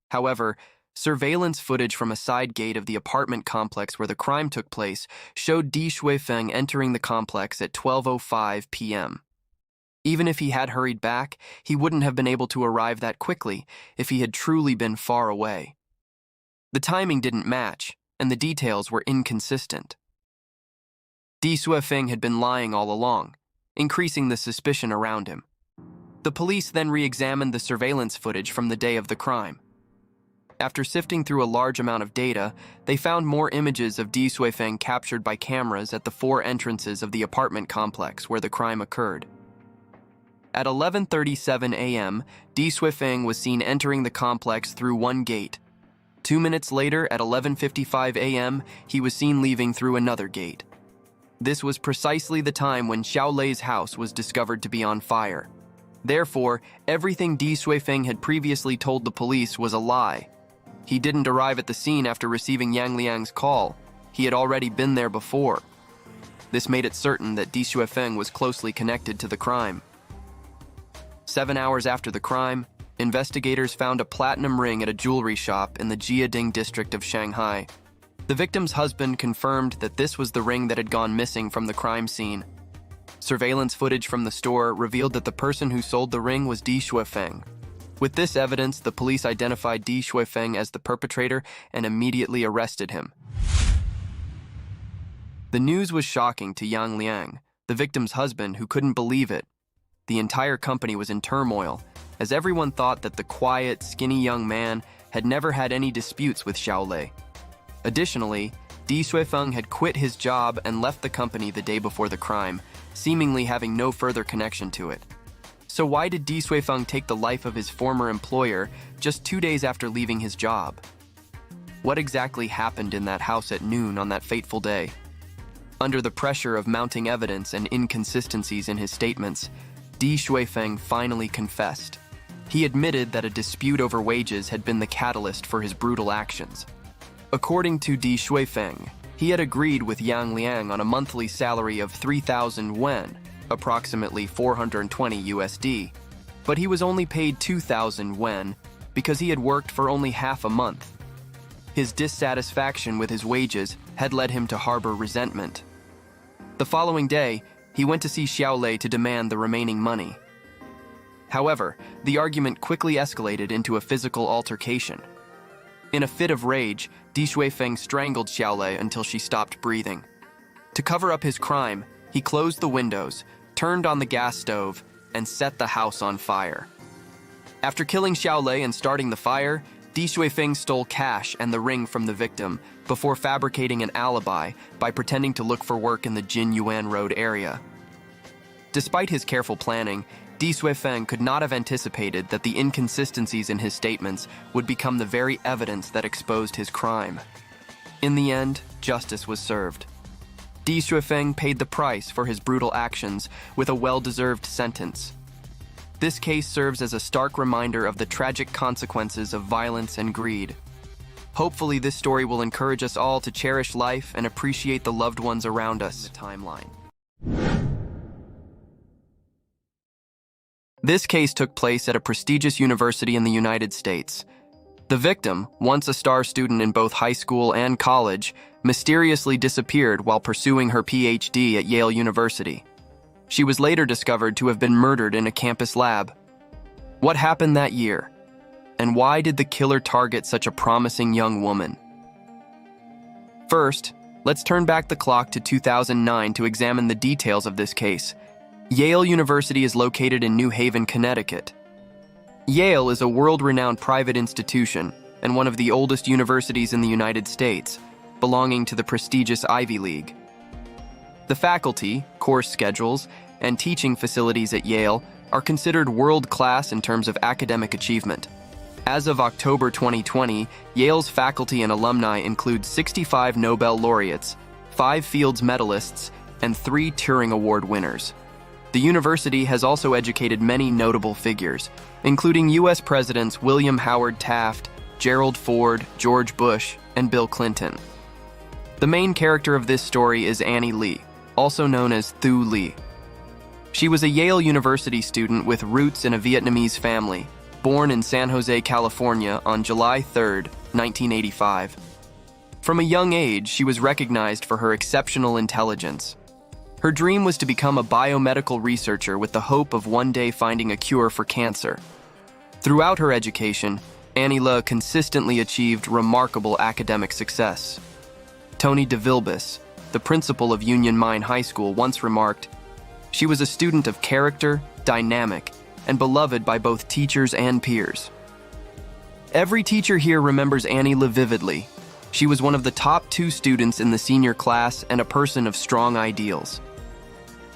However, surveillance footage from a side gate of the apartment complex where the crime took place showed Di Suifeng entering the complex at 12:05 p.m. Even if he had hurried back, he wouldn't have been able to arrive that quickly if he had truly been far away. The timing didn't match, and the details were inconsistent. Di Suifeng had been lying all along, increasing the suspicion around him. The police then re-examined the surveillance footage from the day of the crime. After sifting through a large amount of data, they found more images of Di Suifeng captured by cameras at the 4 entrances of the apartment complex where the crime occurred. At 11:37 a.m., Di Suifeng was seen entering the complex through one gate. 2 minutes later, at 11:55 a.m., he was seen leaving through another gate. This was precisely the time when Xiaolei's house was discovered to be on fire. Therefore, everything Di Suifeng had previously told the police was a lie. He didn't arrive at the scene after receiving Yang Liang's call. He had already been there before. This made it certain that Di Suifeng was closely connected to the crime. 7 hours after the crime, investigators found a platinum ring at a jewelry shop in the Jiading district of Shanghai. The victim's husband confirmed that this was the ring that had gone missing from the crime scene. Surveillance footage from the store revealed that the person who sold the ring was Di Suifeng. With this evidence, the police identified Di Suifeng as the perpetrator and immediately arrested him. The news was shocking to Yang Liang, the victim's husband, who couldn't believe it. The entire company was in turmoil, as everyone thought that the quiet, skinny young man had never had any disputes with Xiaolei. Additionally, Di Suifeng had quit his job and left the company the day before the crime, seemingly having no further connection to it. So why did Di Suifeng take the life of his former employer just 2 days after leaving his job? What exactly happened in that house at noon on that fateful day? Under the pressure of mounting evidence and inconsistencies in his statements, Di Suifeng finally confessed. He admitted that a dispute over wages had been the catalyst for his brutal actions. According to Di Suifeng, he had agreed with Yang Liang on a monthly salary of 3,000 yuan, approximately 420 USD, but he was only paid 2,000 yuan because he had worked for only half a month. His dissatisfaction with his wages had led him to harbor resentment. The following day, he went to see Xiaolei to demand the remaining money. However, the argument quickly escalated into a physical altercation. In a fit of rage, Di Suifeng strangled Xiaolei until she stopped breathing. To cover up his crime, he closed the windows, turned on the gas stove, and set the house on fire. After killing Xiaolei and starting the fire, Di Suifeng stole cash and the ring from the victim before fabricating an alibi by pretending to look for work in the Jinyuan Road area. Despite his careful planning, Di Suifeng could not have anticipated that the inconsistencies in his statements would become the very evidence that exposed his crime. In the end, justice was served. Di Suifeng paid the price for his brutal actions with a well-deserved sentence. This case serves as a stark reminder of the tragic consequences of violence and greed. Hopefully, this story will encourage us all to cherish life and appreciate the loved ones around us. Timeline. This case took place at a prestigious university in the United States. The victim, once a star student in both high school and college, mysteriously disappeared while pursuing her PhD at Yale University. She was later discovered to have been murdered in a campus lab. What happened that year? And why did the killer target such a promising young woman? First, let's turn back the clock to 2009 to examine the details of this case. Yale University is located in New Haven, Connecticut. Yale is a world-renowned private institution and one of the oldest universities in the United States, belonging to the prestigious Ivy League. The faculty, course schedules, and teaching facilities at Yale are considered world-class in terms of academic achievement. As of October 2020, Yale's faculty and alumni include 65 Nobel laureates, 5 Fields medalists, and 3 Turing Award winners. The university has also educated many notable figures, including U.S. Presidents William Howard Taft, Gerald Ford, George Bush, and Bill Clinton. The main character of this story is Annie Lee, also known as Thu Lee. She was a Yale University student with roots in a Vietnamese family, born in San Jose, California on July 3, 1985. From a young age, she was recognized for her exceptional intelligence. Her dream was to become a biomedical researcher with the hope of one day finding a cure for cancer. Throughout her education, Annie Lee consistently achieved remarkable academic success. Tony DeVilbiss, the principal of Union Mine High School, once remarked, "She was a student of character, dynamic, and beloved by both teachers and peers." Every teacher here remembers Annie Lee vividly. She was one of the top 2 students in the senior class and a person of strong ideals.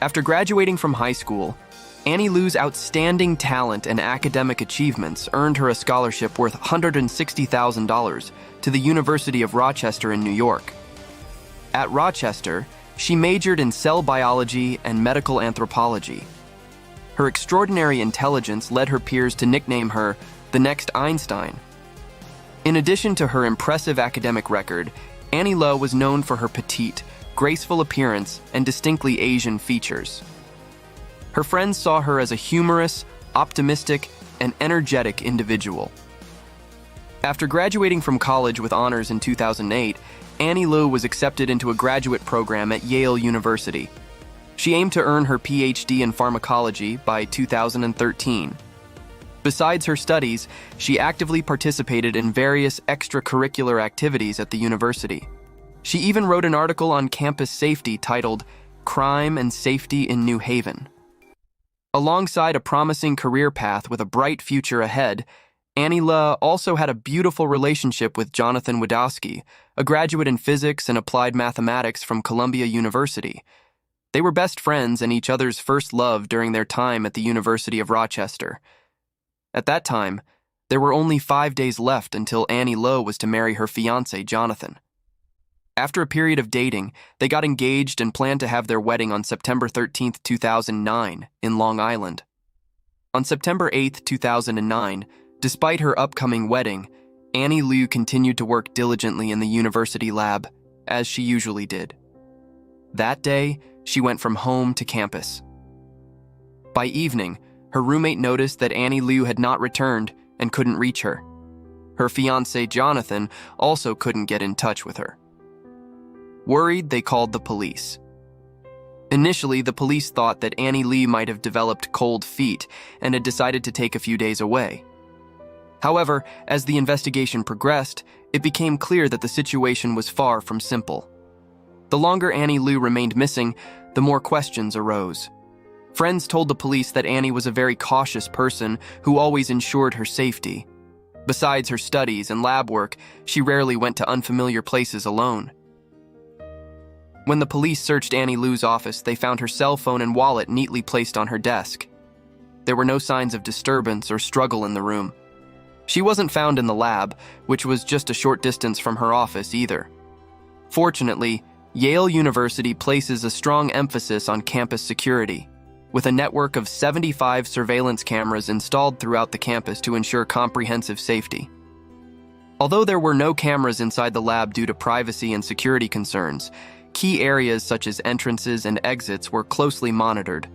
After graduating from high school, Annie Lee's outstanding talent and academic achievements earned her a scholarship worth $160,000 to the University of Rochester in New York. At Rochester, she majored in cell biology and medical anthropology. Her extraordinary intelligence led her peers to nickname her the next Einstein. In addition to her impressive academic record, Annie Lee was known for her petite, graceful appearance and distinctly Asian features. Her friends saw her as a humorous, optimistic, and energetic individual. After graduating from college with honors in 2008, Annie Lee was accepted into a graduate program at Yale University. She aimed to earn her PhD in pharmacology by 2013. Besides her studies, she actively participated in various extracurricular activities at the university. She even wrote an article on campus safety titled "Crime and Safety in New Haven." Alongside a promising career path with a bright future ahead, Annie Lee also had a beautiful relationship with Jonathan Wadowski, a graduate in physics and applied mathematics from Columbia University. They were best friends and each other's first love during their time at the University of Rochester. At that time, there were only 5 days left until Annie Lee was to marry her fiancé, Jonathan. After a period of dating, they got engaged and planned to have their wedding on September 13, 2009, in Long Island. On September 8, 2009, despite her upcoming wedding, Annie Lee continued to work diligently in the university lab, as she usually did. That day, she went from home to campus. By evening, her roommate noticed that Annie Lee had not returned and couldn't reach her. Her fiancé, Jonathan, also couldn't get in touch with her. Worried, they called the police. Initially, the police thought that Annie Lee might have developed cold feet and had decided to take a few days away. However, as the investigation progressed, it became clear that the situation was far from simple. The longer Annie Lee remained missing, the more questions arose. Friends told the police that Annie was a very cautious person who always ensured her safety. Besides her studies and lab work, she rarely went to unfamiliar places alone. When the police searched Annie Lee's office, they found her cell phone and wallet neatly placed on her desk. There were no signs of disturbance or struggle in the room. She wasn't found in the lab, which was just a short distance from her office either. Fortunately, Yale University places a strong emphasis on campus security, with a network of 75 surveillance cameras installed throughout the campus to ensure comprehensive safety. Although there were no cameras inside the lab due to privacy and security concerns, key areas such as entrances and exits were closely monitored.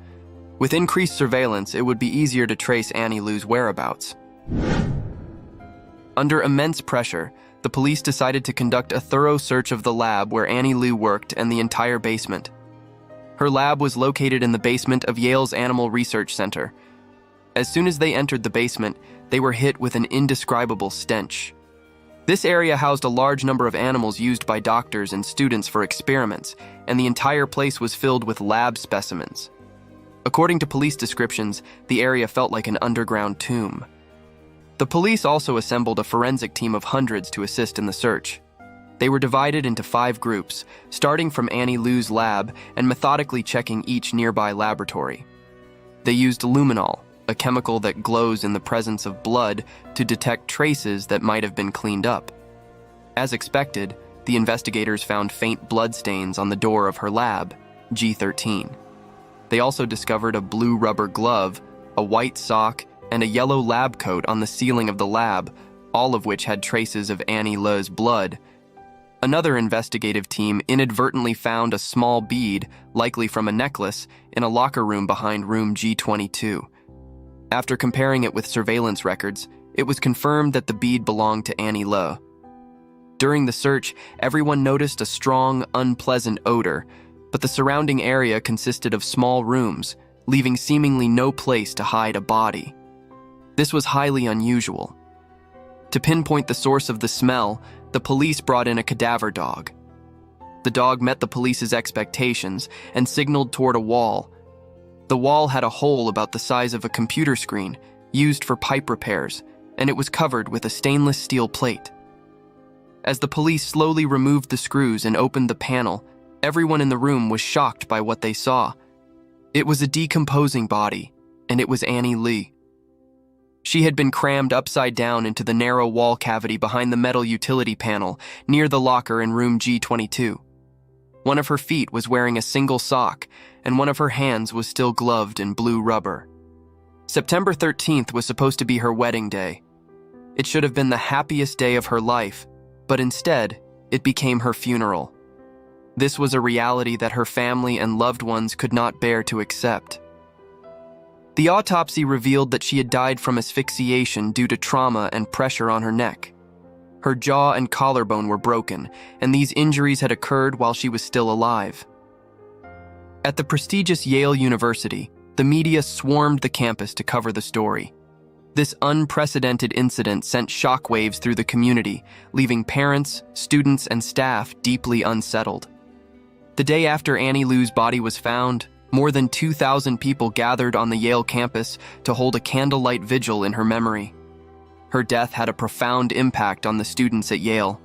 With increased surveillance, it would be easier to trace Annie Lee's whereabouts. Under immense pressure, the police decided to conduct a thorough search of the lab where Annie Liu worked and the entire basement. Her lab was located in the basement of Yale's Animal Research Center. As soon as they entered the basement, they were hit with an indescribable stench. This area housed a large number of animals used by doctors and students for experiments, and the entire place was filled with lab specimens. According to police descriptions, the area felt like an underground tomb. The police also assembled a forensic team of hundreds to assist in the search. They were divided into 5 groups, starting from Annie Liu's lab and methodically checking each nearby laboratory. They used luminol, a chemical that glows in the presence of blood, to detect traces that might have been cleaned up. As expected, the investigators found faint bloodstains on the door of her lab, G13. They also discovered a blue rubber glove, a white sock, and a yellow lab coat on the ceiling of the lab, all of which had traces of Annie Liu's blood. Another investigative team inadvertently found a small bead, likely from a necklace, in a locker room behind room G22. After comparing it with surveillance records, it was confirmed that the bead belonged to Annie Liu. During the search, everyone noticed a strong, unpleasant odor, but the surrounding area consisted of small rooms, leaving seemingly no place to hide a body. This was highly unusual. To pinpoint the source of the smell, the police brought in a cadaver dog. The dog met the police's expectations and signaled toward a wall. The wall had a hole about the size of a computer screen, used for pipe repairs, and it was covered with a stainless steel plate. As the police slowly removed the screws and opened the panel, everyone in the room was shocked by what they saw. It was a decomposing body, and it was Annie Liu. She had been crammed upside down into the narrow wall cavity behind the metal utility panel near the locker in room G22. One of her feet was wearing a single sock, and one of her hands was still gloved in blue rubber. September 13th was supposed to be her wedding day. It should have been the happiest day of her life, but instead, it became her funeral. This was a reality that her family and loved ones could not bear to accept. The autopsy revealed that she had died from asphyxiation due to trauma and pressure on her neck. Her jaw and collarbone were broken, and these injuries had occurred while she was still alive. At the prestigious Yale University, the media swarmed the campus to cover the story. This unprecedented incident sent shockwaves through the community, leaving parents, students, and staff deeply unsettled. The day after Annie Liu's body was found, more than 2,000 people gathered on the Yale campus to hold a candlelight vigil in her memory. Her death had a profound impact on the students at Yale.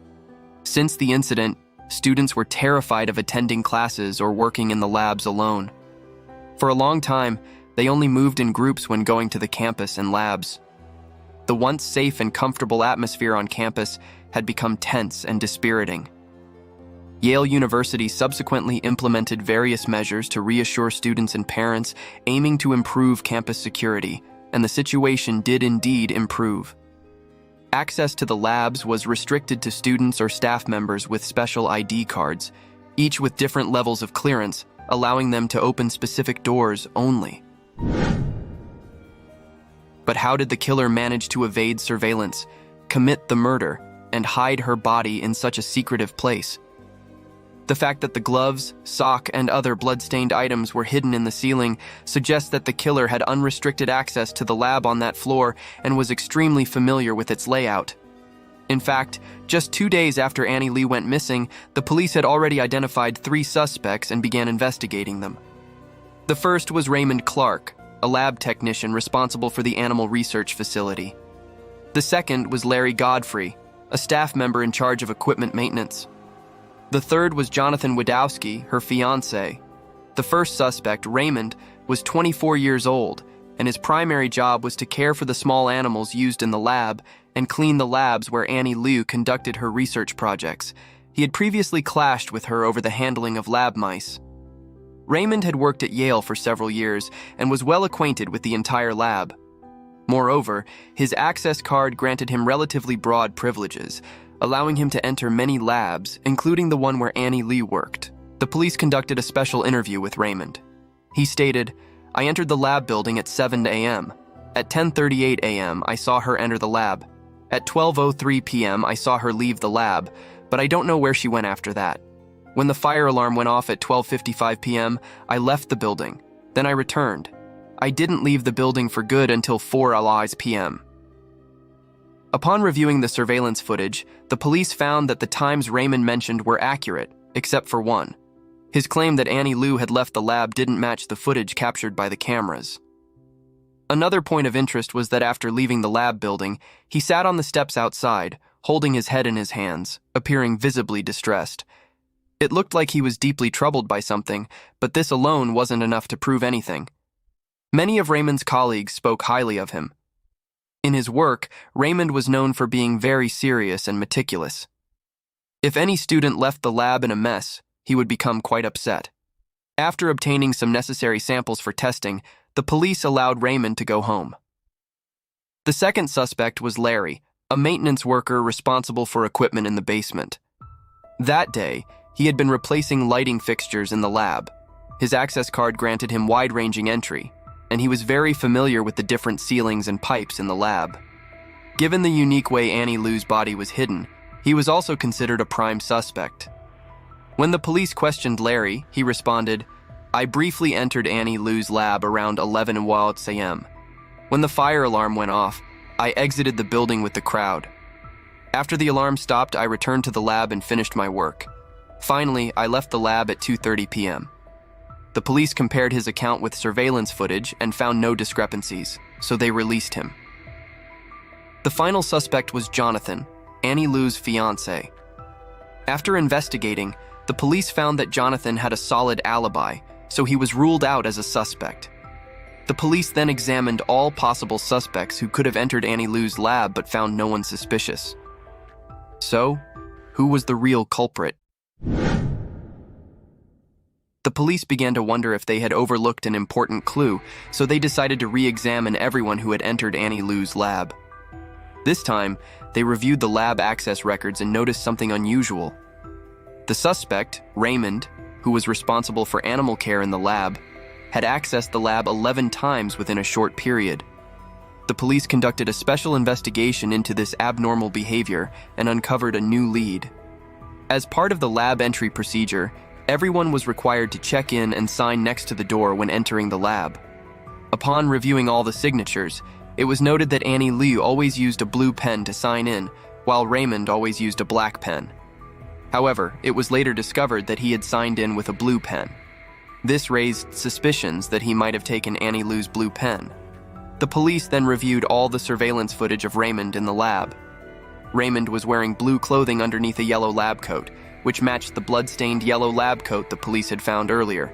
Since the incident, students were terrified of attending classes or working in the labs alone. For a long time, they only moved in groups when going to the campus and labs. The once safe and comfortable atmosphere on campus had become tense and dispiriting. Yale University subsequently implemented various measures to reassure students and parents, aiming to improve campus security, and the situation did indeed improve. Access to the labs was restricted to students or staff members with special ID cards, each with different levels of clearance, allowing them to open specific doors only. But how did the killer manage to evade surveillance, commit the murder, and hide her body in such a secretive place? The fact that the gloves, sock, and other blood-stained items were hidden in the ceiling suggests that the killer had unrestricted access to the lab on that floor and was extremely familiar with its layout. In fact, just 2 days after Annie Liu went missing, the police had already identified 3 suspects and began investigating them. The first was Raymond Clark, a lab technician responsible for the animal research facility. The second was Larry Godfrey, a staff member in charge of equipment maintenance. The third was Jonathan Wadowski, her fiancé. The first suspect, Raymond, was 24 years old, and his primary job was to care for the small animals used in the lab and clean the labs where Annie Liu conducted her research projects. He had previously clashed with her over the handling of lab mice. Raymond had worked at Yale for several years and was well acquainted with the entire lab. Moreover, his access card granted him relatively broad privileges, allowing him to enter many labs, including the one where Annie Liu worked. The police conducted a special interview with Raymond. He stated, "I entered the lab building at 7 a.m. At 10:38 a.m., I saw her enter the lab. At 12:03 p.m., I saw her leave the lab, but I don't know where she went after that. When the fire alarm went off at 12:55 p.m., I left the building. Then I returned. I didn't leave the building for good until 4:00 p.m. Upon reviewing the surveillance footage, the police found that the times Raymond mentioned were accurate, except for one. His claim that Annie Liu had left the lab didn't match the footage captured by the cameras. Another point of interest was that after leaving the lab building, he sat on the steps outside, holding his head in his hands, appearing visibly distressed. It looked like he was deeply troubled by something, but this alone wasn't enough to prove anything. Many of Raymond's colleagues spoke highly of him. In his work, Raymond was known for being very serious and meticulous. If any student left the lab in a mess, he would become quite upset. After obtaining some necessary samples for testing, the police allowed Raymond to go home. The second suspect was Larry, a maintenance worker responsible for equipment in the basement. That day, he had been replacing lighting fixtures in the lab. His access card granted him wide-ranging entry, and he was very familiar with the different ceilings and pipes in the lab. Given the unique way Annie Liu's body was hidden, he was also considered a prime suspect. When the police questioned Larry, he responded, "I briefly entered Annie Liu's lab around 11:00 a.m. When the fire alarm went off, I exited the building with the crowd. After the alarm stopped, I returned to the lab and finished my work. Finally, I left the lab at 2:30 p.m. The police compared his account with surveillance footage and found no discrepancies, so they released him. The final suspect was Jonathan, Annie Liu's fiancé. After investigating, the police found that Jonathan had a solid alibi, so he was ruled out as a suspect. The police then examined all possible suspects who could have entered Annie Liu's lab but found no one suspicious. So, who was the real culprit? The police began to wonder if they had overlooked an important clue, so they decided to re-examine everyone who had entered Annie Liu's lab. This time, they reviewed the lab access records and noticed something unusual. The suspect, Raymond, who was responsible for animal care in the lab, had accessed the lab 11 times within a short period. The police conducted a special investigation into this abnormal behavior and uncovered a new lead. As part of the lab entry procedure, everyone was required to check in and sign next to the door when entering the lab. Upon reviewing all the signatures, it was noted that Annie Liu always used a blue pen to sign in, while Raymond always used a black pen. However, it was later discovered that he had signed in with a blue pen. This raised suspicions that he might have taken Annie Liu's blue pen. The police then reviewed all the surveillance footage of Raymond in the lab. Raymond was wearing blue clothing underneath a yellow lab coat, which matched the blood-stained yellow lab coat the police had found earlier.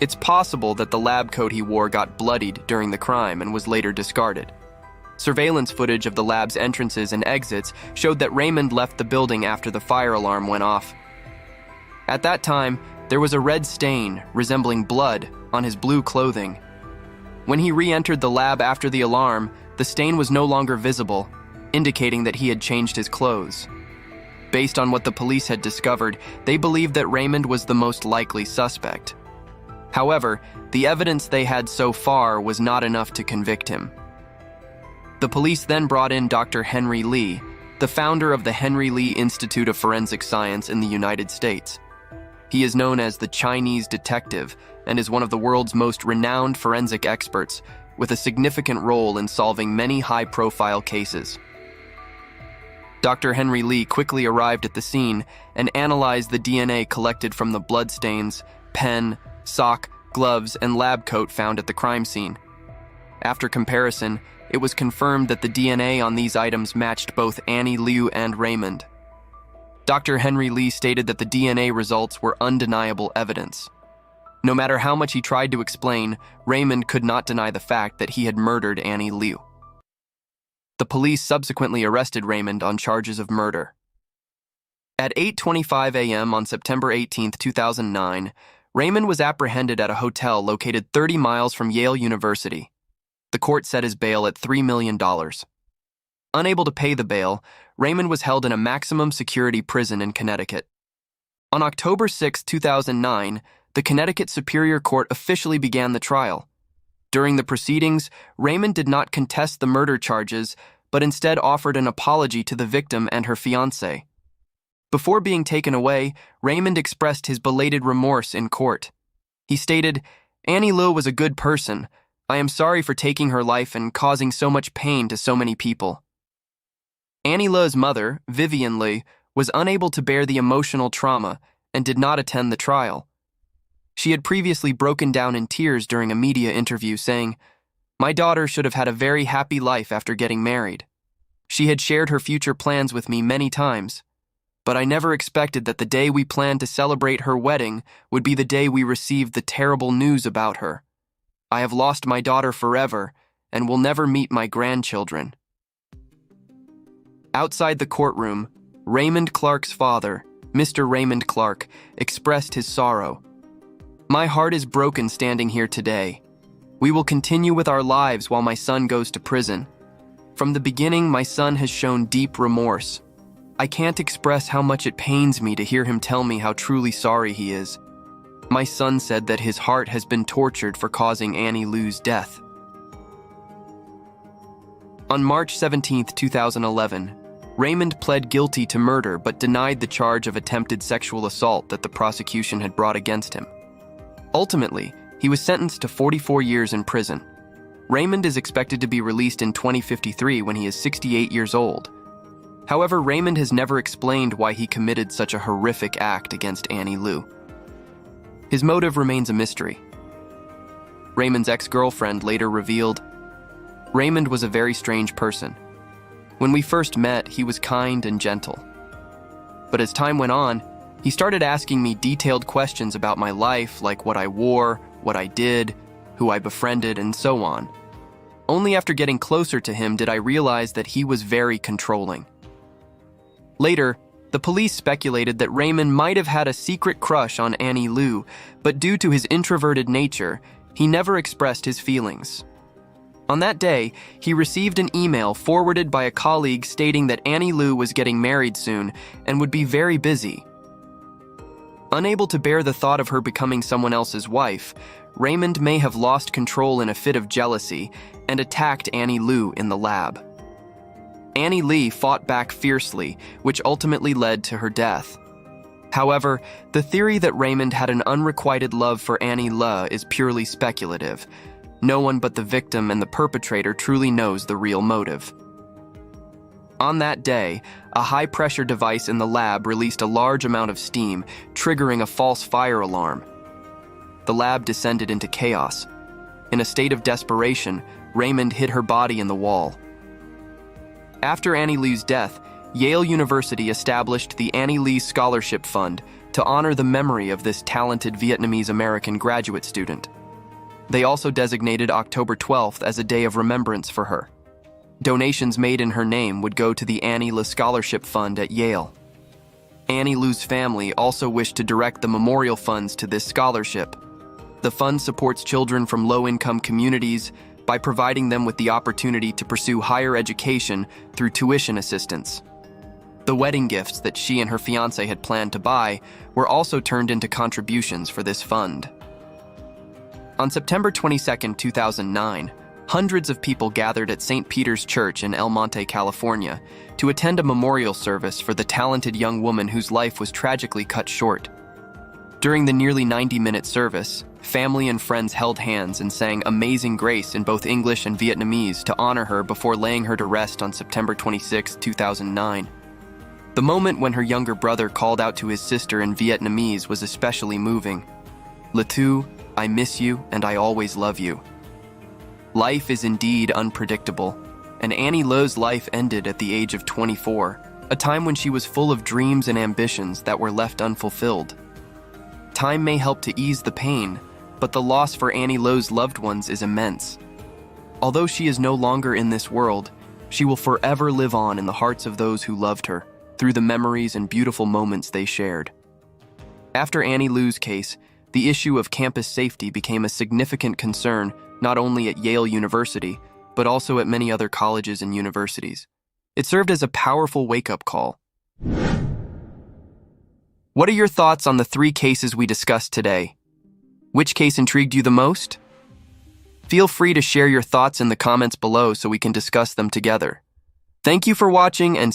It's possible that the lab coat he wore got bloodied during the crime and was later discarded. Surveillance footage of the lab's entrances and exits showed that Raymond left the building after the fire alarm went off. At that time, there was a red stain, resembling blood, on his blue clothing. When he re-entered the lab after the alarm, the stain was no longer visible, indicating that he had changed his clothes. Based on what the police had discovered, they believed that Raymond was the most likely suspect. However, the evidence they had so far was not enough to convict him. The police then brought in Dr. Henry Lee, the founder of the Henry Lee Institute of Forensic Science in the United States. He is known as the Chinese detective and is one of the world's most renowned forensic experts, with a significant role in solving many high-profile cases. Dr. Henry Lee quickly arrived at the scene and analyzed the DNA collected from the bloodstains, pen, sock, gloves, and lab coat found at the crime scene. After comparison, it was confirmed that the DNA on these items matched both Annie Liu and Raymond. Dr. Henry Lee stated that the DNA results were undeniable evidence. No matter how much he tried to explain, Raymond could not deny the fact that he had murdered Annie Liu. The police subsequently arrested Raymond on charges of murder. At 8:25 a.m. on September 18, 2009, Raymond was apprehended at a hotel located 30 miles from Yale University. The court set his bail at $3 million. Unable to pay the bail, Raymond was held in a maximum security prison in Connecticut. On October 6, 2009, the Connecticut Superior Court officially began the trial. During the proceedings, Raymond did not contest the murder charges, but instead offered an apology to the victim and her fiancé. Before being taken away, Raymond expressed his belated remorse in court. He stated, "Annie Lu was a good person. I am sorry for taking her life and causing so much pain to so many people." Annie Lu's mother, Vivian Lee, was unable to bear the emotional trauma and did not attend the trial. She had previously broken down in tears during a media interview, saying, "My daughter should have had a very happy life after getting married. She had shared her future plans with me many times, but I never expected that the day we planned to celebrate her wedding would be the day we received the terrible news about her. I have lost my daughter forever and will never meet my grandchildren." Outside the courtroom, Raymond Clark's father, Mr. Raymond Clark, expressed his sorrow. "My heart is broken standing here today. We will continue with our lives while my son goes to prison. From the beginning, my son has shown deep remorse. I can't express how much it pains me to hear him tell me how truly sorry he is. My son said that his heart has been tortured for causing Annie Lu's death." On March 17, 2011, Raymond pled guilty to murder but denied the charge of attempted sexual assault that the prosecution had brought against him. Ultimately, he was sentenced to 44 years in prison. Raymond is expected to be released in 2053 when he is 68 years old. However, Raymond has never explained why he committed such a horrific act against Annie Lu. His motive remains a mystery. Raymond's ex-girlfriend later revealed, "Raymond was a very strange person. When we first met, he was kind and gentle. But as time went on, he started asking me detailed questions about my life, like what I wore, what I did, who I befriended, and so on. Only after getting closer to him did I realize that he was very controlling." Later, the police speculated that Raymond might have had a secret crush on Annie Lu, but due to his introverted nature, he never expressed his feelings. On that day, he received an email forwarded by a colleague stating that Annie Lu was getting married soon and would be very busy. Unable to bear the thought of her becoming someone else's wife, Raymond may have lost control in a fit of jealousy and attacked Annie Lu in the lab. Annie Lee fought back fiercely, which ultimately led to her death. However, the theory that Raymond had an unrequited love for Annie Lu is purely speculative. No one but the victim and the perpetrator truly knows the real motive. On that day, a high-pressure device in the lab released a large amount of steam, triggering a false fire alarm. The lab descended into chaos. In a state of desperation, Raymond hid her body in the wall. After Annie Lu's death, Yale University established the Annie Lee Scholarship Fund to honor the memory of this talented Vietnamese-American graduate student. They also designated October 12th as a day of remembrance for her. Donations made in her name would go to the Annie Lee Scholarship Fund at Yale. Annie Lu's family also wished to direct the memorial funds to this scholarship. The fund supports children from low-income communities by providing them with the opportunity to pursue higher education through tuition assistance. The wedding gifts that she and her fiancé had planned to buy were also turned into contributions for this fund. On September 22, 2009, hundreds of people gathered at St. Peter's Church in El Monte, California, to attend a memorial service for the talented young woman whose life was tragically cut short. During the nearly 90-minute service, family and friends held hands and sang Amazing Grace in both English and Vietnamese to honor her before laying her to rest on September 26, 2009. The moment when her younger brother called out to his sister in Vietnamese was especially moving. "Latu, I miss you and I always love you." Life is indeed unpredictable, and Annie Lu's life ended at the age of 24, a time when she was full of dreams and ambitions that were left unfulfilled. Time may help to ease the pain, but the loss for Annie Lu's loved ones is immense. Although she is no longer in this world, she will forever live on in the hearts of those who loved her, through the memories and beautiful moments they shared. After Annie Lu's case, the issue of campus safety became a significant concern not only at Yale University, but also at many other colleges and universities. It served as a powerful wake-up call. What are your thoughts on the 3 cases we discussed today? Which case intrigued you the most? Feel free to share your thoughts in the comments below so we can discuss them together. Thank you for watching and